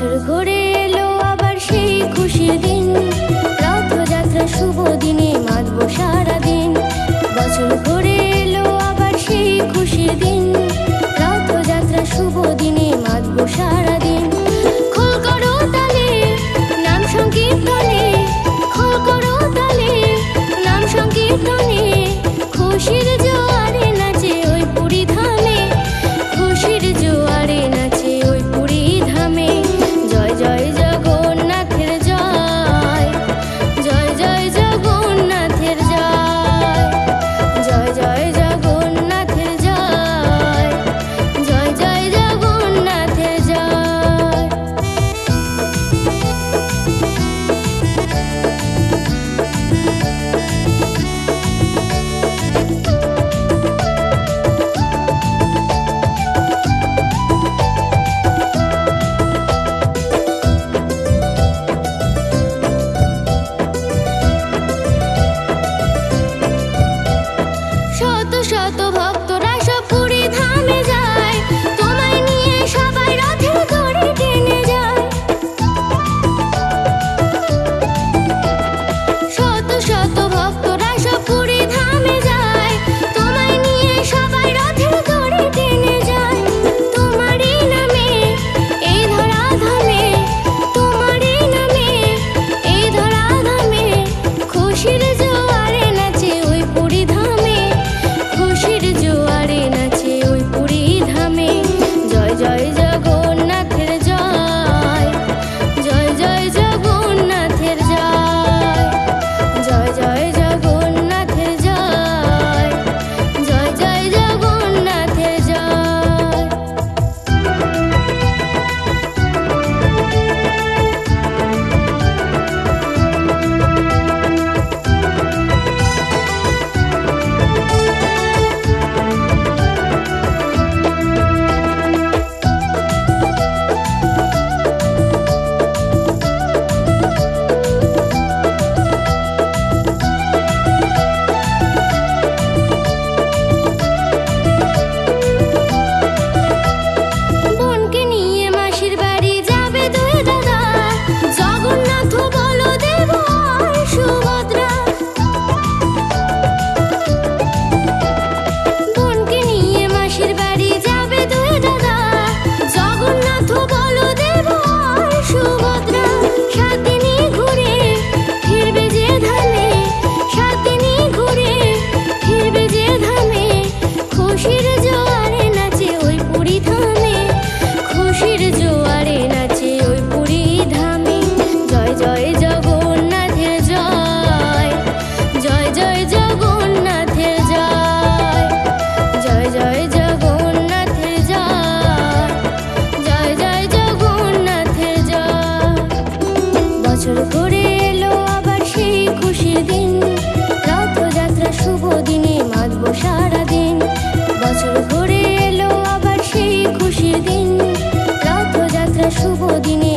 বছর ঘুরে এলো আবার সেই খুশির দিন, রথযাত্রা শুভ দিনে মাতবো সারাদিন। বছর ঘুরে এলো আবার সেই খুশির দিন, রথযাত্রা শুভ দিনে মাতবো সারাদিন। খোল করো তালে নাম সংকীর্তনে, খোল করো তালে নাম সংকীর্তনে, খুশির জোয়ারে নাচে ওই পুরী ধামে, খুশির জোয়ারে নাচে ওই পুরী ধামে। জয় জয় জগন্নাথের জয়, জয় জয় জগন্নাথের জয়, জয় জয় জগন্নাথের জয়, জয় জয় জগন্নাথের জয়। শত শত ভক্তরা সব পুরী ধামে যায়, তোমায় নিয়ে সবাই রথের দড়ি টেনে যায়। শত শত ভক্তরা সব পুরী ধামে যায়, তোমায় নিয়ে সবাই রথের দড়ি টেনে যায়। তোমারই নামে এই ধরা ধামে, তোমারই নামে এই ধরা ধামে, খুশির জোয়ারে নাচে ওই পুরী ধামে, খুশির জোয়ারে নাচে ওই পুরী ধামে। জয় জয় জগন্নাথের জয়, জয় জয় জগন্নাথের জয়, জয় জয় জগন্নাথের জয়, জয় জয় জগন্নাথের জয়। বোনকে নিয়ে মাসির বাড়ি যাবে দুই দাদা, জগন্নাথ বলদেব আর সুভদ্রা। বোনকে নিয়ে মাসির বাড়ি যাবে দুই দাদা, জগন্নাথ বলদেব আর সুভদ্রা। সাত দিনই ঘুরে ফিরবে যে ধামে, সাত দিনই ঘুরে ফিরবে যে ধামে, খুশির জোয়ারে নাচে ওই পুরী ধামে, খুশির জোয়ারে নাচে ওই পুরী ধামে। জয় জয় জগন্নাথের জয়, জয় জয় জগন্নাথের জয়, জয় জয় জগন্নাথের জয়, জয় জয় জগন্নাথের জয়। বছর ঘুরে এলো আবার সেই খুশির দিন, রথযাত্রা শুভ দিনে মাতবো সারাদিন। বছর ঘুরে এলো আবার সেই খুশির দিন, রথযাত্রা শুভ দিনে